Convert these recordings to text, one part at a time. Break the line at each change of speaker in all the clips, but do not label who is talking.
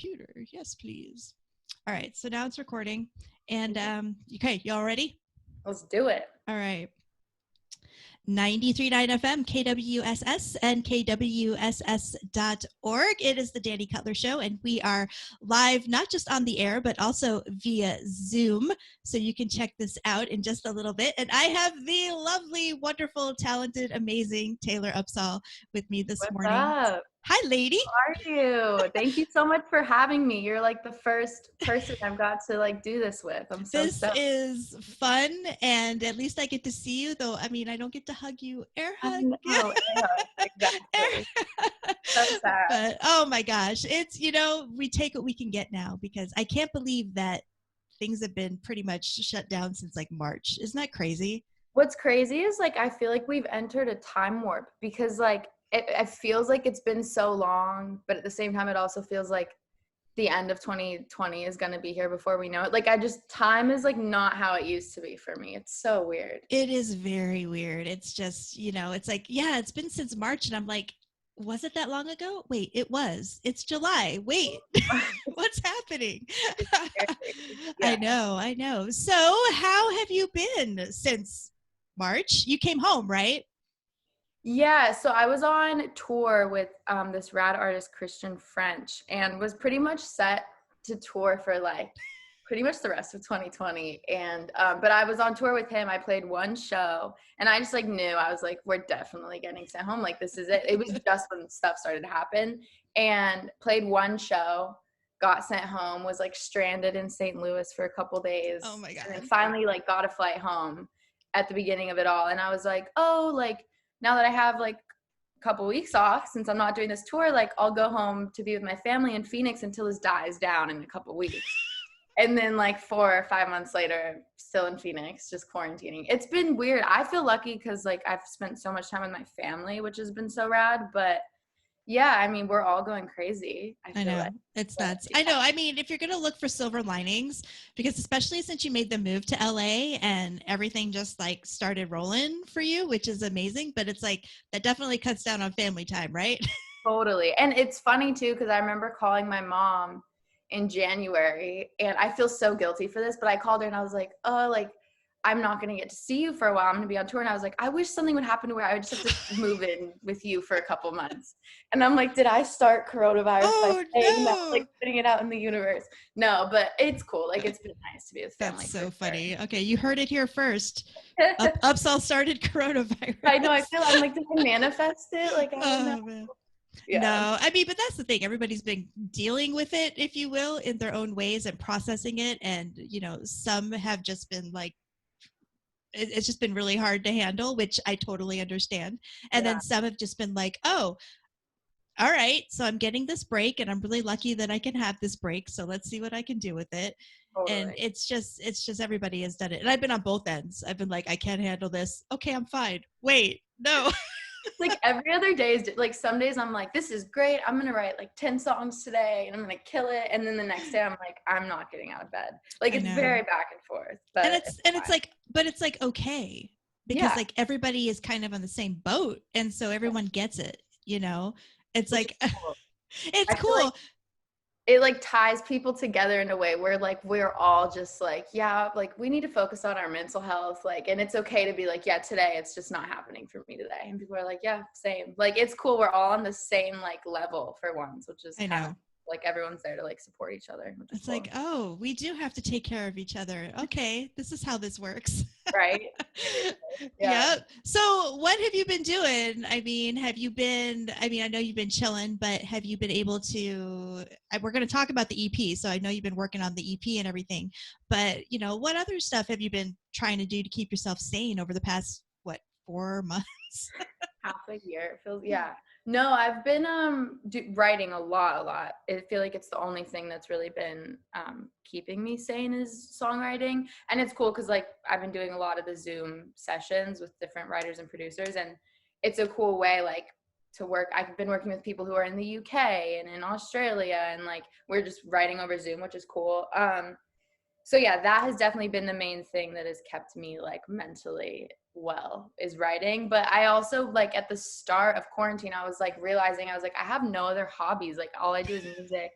computer. Yes, please. All right, so now it's recording. And okay, y'all ready?
Let's do it.
All right. 93.9 FM, KWSS, and KWSS.org. It is the Dani Cutler Show, and we are live not just on the air, but also via Zoom. So you can check this out in just a little bit. And I have the lovely, wonderful, talented, amazing Taylor Upsahl with me this morning.
What's up?
Hi, lady.
How are you? Thank you so much for having me. You're like the first person I've got to like do this with. I'm so stoked.
Is fun, and at least I get to see you, though. I mean, I don't get to hug you. Air hug.
Air hug. Exactly. So sad.
But oh my gosh, it's, we take what we can get now, because I can't believe that things have been pretty much shut down since like March. Isn't that crazy?
What's crazy is like I feel like we've entered a time warp, because like it feels like it's been so long, but at the same time it also feels like the end of 2020 is going to be here before we know it. Like time is like not how it used to be for me. It's so weird.
It is very weird. It's just, it's like, yeah, it's been since March, and I'm like, was it that long ago? Wait, it was. It's July. Wait, what's happening? Yeah. I know. So how have you been since March? You came home, right?
Yeah, so I was on tour with this rad artist, Christian French, and was pretty much set to tour for like pretty much the rest of 2020. And but I was on tour with him. I played one show, and I just like knew, I was like, we're definitely getting sent home. Like, this is it. It was just when stuff started to happen, and played one show, got sent home, was like stranded in St. Louis for a couple days.
Oh my God.
And then finally like got a flight home at the beginning of it all. And I was like, oh, like, now that I have like a couple weeks off, since I'm not doing this tour, like I'll go home to be with my family in Phoenix until this dies down in a couple weeks. And then like 4 or 5 months later, still in Phoenix, just quarantining. It's been weird. I feel lucky because like I've spent so much time with my family, which has been so rad. But yeah, I mean, we're all going crazy.
I know. It's nuts. I know. I mean, if you're going to look for silver linings, because especially since you made the move to LA and everything just like started rolling for you, which is amazing, but it's like that definitely cuts down on family time, right?
Totally. And it's funny too, because I remember calling my mom in January, and I feel so guilty for this, but I called her and I was like, oh, like, I'm not going to get to see you for a while. I'm going to be on tour. And I was like, I wish something would happen to where I would just have to move in with you for a couple months. And I'm like, did I start coronavirus by saying that, like putting it out in the universe? No, but it's cool. Like, it's been nice to be with family.
That's so funny. Okay, you heard it here first. Upsahl started coronavirus.
I know. I feel I'm like, did I manifest it? Like, I don't know.
Man. Yeah. No, I mean, but that's the thing. Everybody's been dealing with it, if you will, in their own ways and processing it. And, some have just been like, it's just been really hard to handle, which I totally understand. And then some have just been like, oh, all right, so I'm getting this break, and I'm really lucky that I can have this break. So let's see what I can do with it. Totally. And it's just everybody has done it. And I've been on both ends. I've been like, I can't handle this. Okay, I'm fine. Wait, no.
Like every other day is like, some days I'm like, this is great. I'm going to write like 10 songs today and I'm going to kill it. And then the next day I'm like, I'm not getting out of bed. Like, it's very back and forth. But
it's like, okay, because like everybody is kind of on the same boat. And so everyone gets it, it's like, cool. It's cool.
Like it like ties people together in a way where like we're all just like, yeah, like we need to focus on our mental health, like, and it's okay to be like, yeah, today it's just not happening for me today, and people are like, yeah, same. Like, it's cool, we're all on the same like level for once, which is kind of like everyone's there to like support each other.
It's cool. Like, oh, we do have to take care of each other. Okay, this is how this works.
Right.
Yeah. So what have you been doing? I mean, I know you've been chilling, but have you been able to, we're going to talk about the EP. So I know you've been working on the EP and everything, but what other stuff have you been trying to do to keep yourself sane over the past, 4 months?
Half a year. It feels, No, I've been writing a lot. I feel like it's the only thing that's really been keeping me sane is songwriting. And it's cool because like I've been doing a lot of the Zoom sessions with different writers and producers, and it's a cool way like to work. I've been working with people who are in the UK and in Australia, and like we're just writing over Zoom, which is cool. So yeah, that has definitely been the main thing that has kept me like mentally well, is writing. But I also like at the start of quarantine, I was like realizing I was like, I have no other hobbies. Like all I do is music.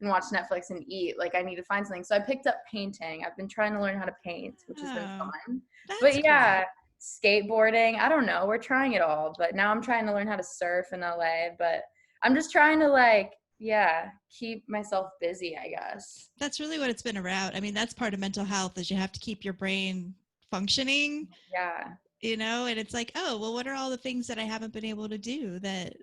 and watch Netflix and eat. Like I need to find something. So I picked up painting. I've been trying to learn how to paint, which has been fun.
That's
But yeah,
cool.
skateboarding, I don't know. We're trying it all. But now I'm trying to learn how to surf in LA. But I'm just trying to like, yeah, keep myself busy, I guess.
That's really what it's been around. I mean, that's part of mental health is you have to keep your brain functioning,
Yeah.
and it's like, oh, well, what are all the things that I haven't been able to do that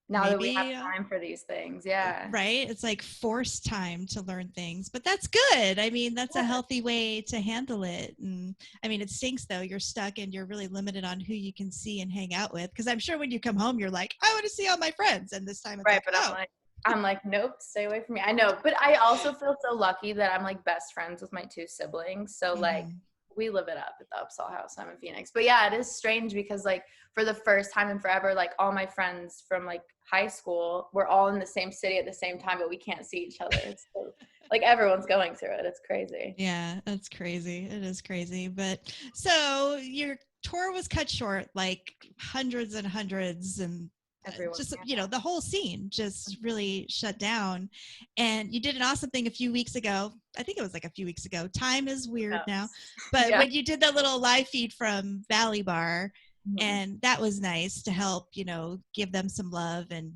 Now that we have
maybe,
time for these things. Yeah.
right? It's like forced time to learn things, but that's good. I mean, that's a
Yeah.
healthy way to handle it. And I mean, it stinks though. You're stuck and you're really limited on who you can see and hang out with. Cause I'm sure when you come home, you're like, I want to see all my friends. And this time it's
Right.
like,
But
oh,
I'm like, nope, stay away from me. I know. But I also feel so lucky that I'm like best friends with my two siblings. So like
mhm.
we live it up at the Upsahl house. I'm in Phoenix. But yeah, it is strange because like for the first time in forever, like all my friends from like high school, we're all in the same city at the same time, but we can't see each other. It's so, like everyone's going through it. It's crazy.
Yeah, that's crazy. It is crazy. But so your tour was cut short, like hundreds and hundreds, and
Everyone.
just,
Yeah.
the whole scene just really shut down. And you did an awesome thing a few weeks ago. I think it was like a few weeks ago. Time is weird now. But
Yeah.
when you did that little live feed from Valley Bar,
Mhm.
and that was nice to help, give them some love and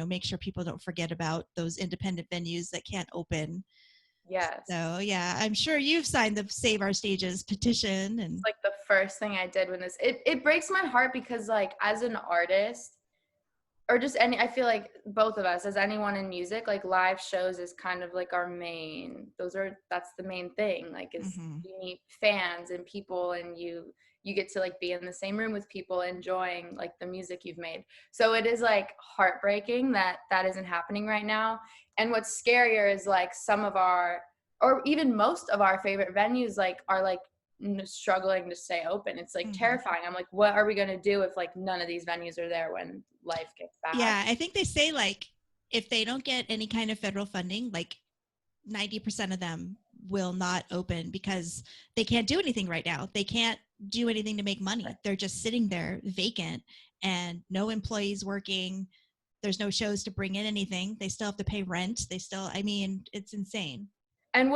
make sure people don't forget about those independent venues that can't open.
Yes.
So yeah, I'm sure you've signed the Save Our Stages petition.
It's
And
like the first thing I did when it breaks my heart because like as an artist or just I feel like both of us as anyone in music, like live shows is kind of like our main, that's the main thing, like is
mhm.
you meet fans and people and you get to like be in the same room with people enjoying like the music you've made. So it is like heartbreaking that isn't happening right now. And what's scarier is like some of our or even most of our favorite venues like are like struggling to stay open. It's like
Mhm.
terrifying. I'm like, what are we going to do if like none of these venues are there when life gets bad?
Yeah, I think they say like if they don't get any kind of federal funding, like 90% of them will not open because they can't do anything right now. They can't do anything to make money. They're just sitting there vacant and no employees working. There's no shows to bring in anything. They still have to pay rent. I mean, it's insane.
And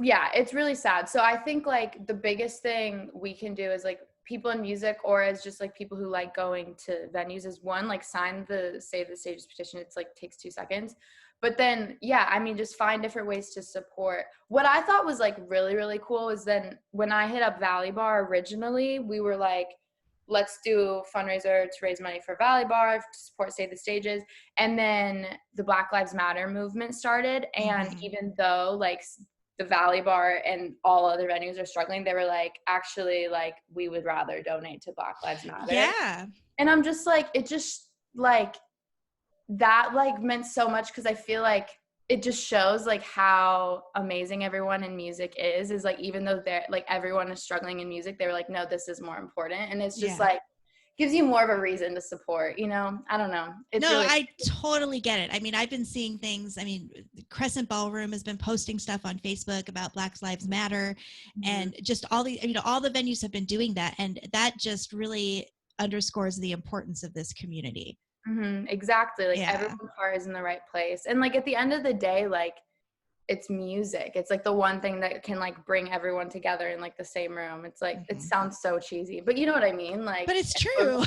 yeah, it's really sad. So I think like the biggest thing we can do is like people in music or as just like people who like going to venues is one, like sign the Save the Stages petition. It's like takes 2 seconds. But then, yeah, I mean, just find different ways to support. What I thought was like really, really cool is then when I hit up Valley Bar originally, we were like, let's do a fundraiser to raise money for Valley Bar to support Save the Stages. And then the Black Lives Matter movement started. And
Mhm.
even though like the Valley Bar and all other venues are struggling, they were like, actually, like, we would rather donate to Black Lives Matter.
Yeah.
And I'm just like, it just like, that like meant so much because I feel like it just shows like how amazing everyone in music is like even though they're like everyone is struggling in music, they were like, no, this is more important. And it's just
Yeah.
like gives you more of a reason to support, I don't know. It's
No,
really
I totally get it. I mean, I've been seeing things. I mean, Crescent Ballroom has been posting stuff on Facebook about Black Lives Matter, and just all the venues have been doing that, and that just really underscores the importance of this community.
Exactly. Like
Yeah.
everyone's heart is in the right place. And like at the end of the day, like it's music. It's like the one thing that can like bring everyone together in like the same room. It's like it
Mhm.
sounds so cheesy, but you know what I mean? Like
But it's
we're
true.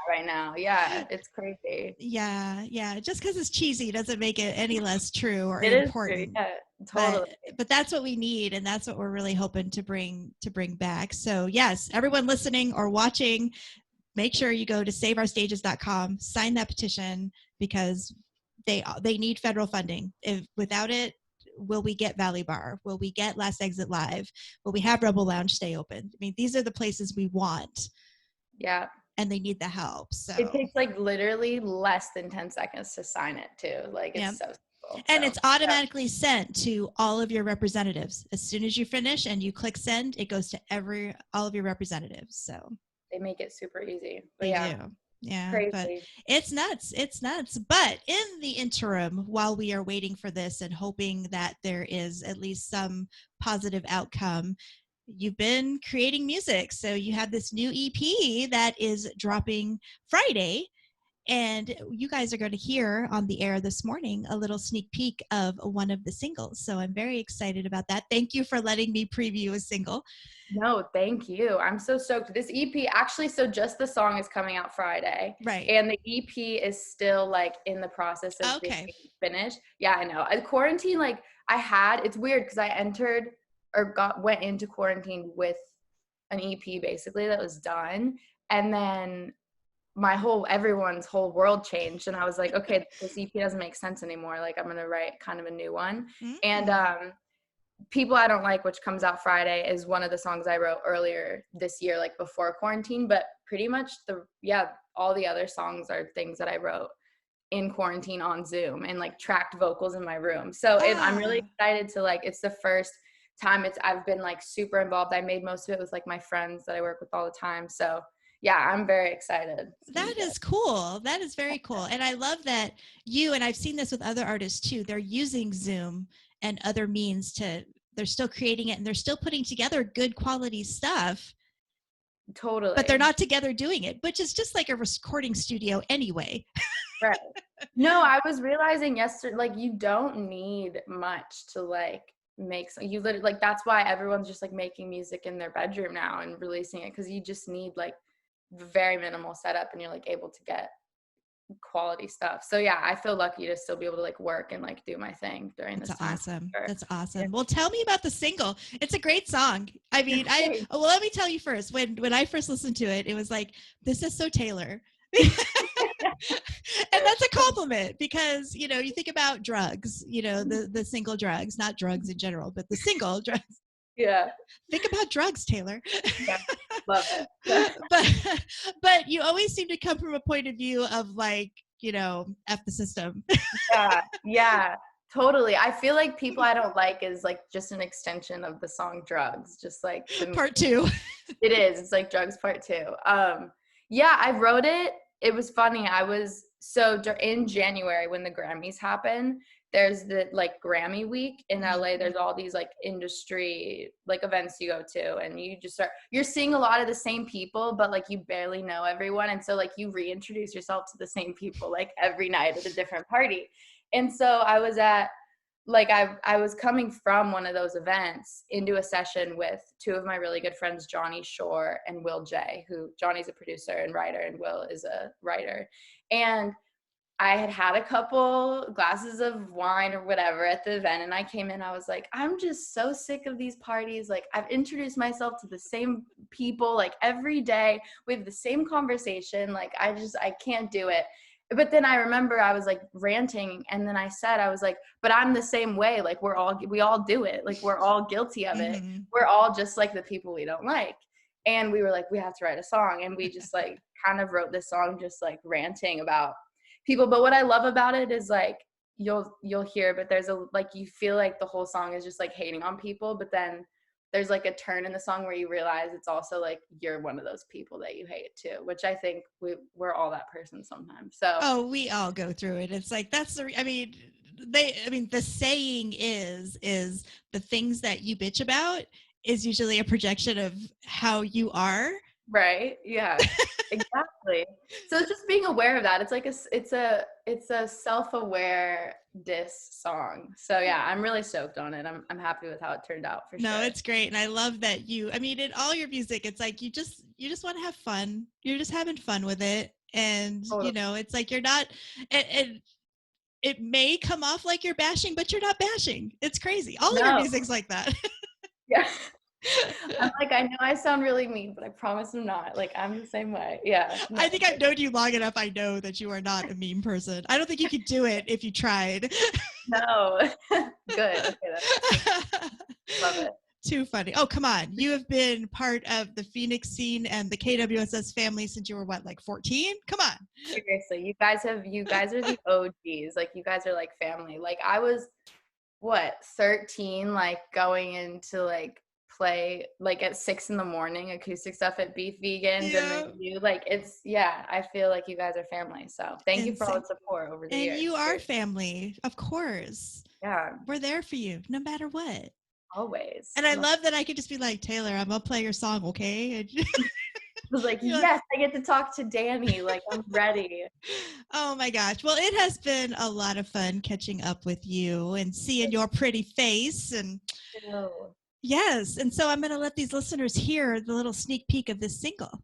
right now. Yeah, it's crazy.
Yeah, yeah. Just because it's cheesy doesn't make it any less true or
It is true.
important.
Yeah,
But
totally.
but that's what we need, and that's what we're really hoping to bring back. So yes, everyone listening or watching, make sure you go to saveourstages.com, sign that petition because they need federal funding. If without it, will we get Valley Bar? Will we get Last Exit Live? Will we have Rebel Lounge stay open? I mean, these are the places we want,
Yeah.
and they need the help.
It
So
takes like literally less than 10 seconds to sign it too. Like
yeah.
it's so simple.
And
So
it's automatically sent to all of your representatives. As soon as you finish and you click send, it goes to all of your representatives. So
they make it super easy. But
they
yeah,
do. Yeah, but
crazy.
it's nuts. It's nuts. But in the interim, while we are waiting for this and hoping that there is at least some positive outcome, you've been creating music. So you have this new EP that is dropping Friday. And you guys are going to hear on the air this morning a little sneak peek of one of the singles. So I'm very excited about that. Thank you for letting me preview a single.
No, thank you. I'm so stoked. This EP actually, so just the song is coming out Friday.
Right.
And the EP is still like in the process of being finished. Yeah, I know. Quarantine, like it's weird because I went into quarantine with an EP basically that was done. And then everyone's whole world changed. And I was like, okay, this EP doesn't make sense anymore. Like I'm going to write kind of a new one. Mm-hmm. And, People I Don't Like, which comes out Friday, is one of the songs I wrote earlier this year, like before quarantine. But pretty much all the other songs are things that I wrote in quarantine on Zoom and like tracked vocals in my room. So I'm really excited to it's the first time I've been like super involved. I made most of it with like my friends that I work with all the time. So yeah, I'm very excited.
That is cool. That is very cool. And I love that and I've seen this with other artists too, they're using Zoom and other means they're still creating it and they're still putting together good quality stuff.
Totally.
But they're not together doing it, which is just like a recording studio anyway.
Right. No, I was realizing yesterday, like you don't need much to like make you literally like that's why everyone's just like making music in their bedroom now and releasing it, because you just need like very minimal setup and you're like able to get quality stuff. So yeah, I feel lucky to still be able to like work and like do my thing during this time.
Awesome. Sure. That's awesome. Yeah. Well, tell me about the single. It's a great song. I mean, let me tell you first, when I first listened to it, it was like, this is so Taylor. And that's a compliment because, you think about drugs, the single drugs, not drugs in general, but the single drugs.
Yeah.
Think about drugs, Taylor.
Yeah, love it.
but you always seem to come from a point of view of like, F the system.
Yeah, totally. I feel like People I Don't Like is like just an extension of the song Drugs, just like
part 2.
It is. It's like Drugs part 2. Yeah, I wrote it. It was funny. In January when the Grammys happen, there's the like Grammy week in LA. There's all these like industry like events you go to, and you're seeing a lot of the same people, but like you barely know everyone. And so like you reintroduce yourself to the same people like every night at a different party. And so I was at I was coming from one of those events into a session with two of my really good friends, Johnny Shore and Will J, who Johnny's a producer and writer and Will is a writer. And I had a couple glasses of wine or whatever at the event, and I came in, I was like, I'm just so sick of these parties. Like I've introduced myself to the same people like every day. We have the same conversation. Like I can't do it. But then I remember I was like ranting, and then I was like, but I'm the same way. Like we all do it. Like we're all guilty of it. Mm-hmm. We're all just like the people we don't like. And we were like, we have to write a song. And we just like kind of wrote this song, just like ranting about people. But what I love about it is like, you'll hear, but there's you feel like the whole song is just like hating on people. But then there's like a turn in the song where you realize it's also like you're one of those people that you hate too, which I think we're all that person sometimes. So
we all go through it. It's like the saying is the things that you bitch about is usually a projection of how you are.
Right. Yeah, exactly. So it's just being aware of that. It's like it's a self-aware diss song. So yeah, I'm really stoked on it. I'm happy with how it turned out for sure.
No, it's great. And I love that in all your music, it's like you just want to have fun. You're just having fun with it. And totally. It's like you're not and it may come off like you're bashing, but you're not bashing. It's crazy. All of your music's like that.
Yeah. I'm like, I know I sound really mean, but I promise I'm not. Like, I'm the same way. Yeah.
No. I think I've known you long enough. I know that you are not a mean person. I don't think you could do it if you tried.
No. Good. Okay. Love it.
Too funny. Oh, come on. You have been part of the Phoenix scene and the KWSS family since you were what, like 14? Come on.
Seriously. You guys are the OGs. Like, you guys are like family. Like, I was 13, like going into like play like at 6 a.m. acoustic stuff at Beef Vegans. Yeah. And then I feel like you guys are family. So thank you for all the support over the years.
And you are family, of course.
Yeah.
We're there for you no matter what.
Always.
And I love that I could just be like, Taylor, I'm gonna play your song, okay?
was like, yes, I get to talk to Dani. Like, I'm ready.
Oh my gosh. Well, it has been a lot of fun catching up with you and seeing your pretty face. And yes. And so I'm going to let these listeners hear the little sneak peek of this single.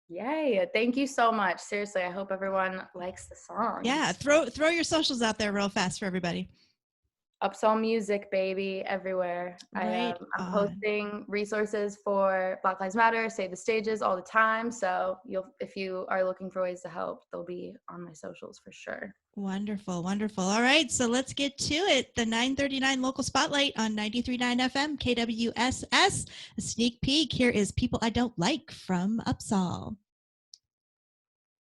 Yay. Thank you so much. Seriously, I hope everyone likes the song.
Yeah. Throw your socials out there real fast for everybody.
Upsahl music, baby, everywhere.
Right.
I'm posting resources for Black Lives Matter, Save the Stages all the time. So if you are looking for ways to help, they'll be on my socials for sure.
Wonderful, wonderful. All right, so let's get to it. The 939 local spotlight on 93.9 FM, KWSS. A sneak peek. Here is People I Don't Like from Upsahl.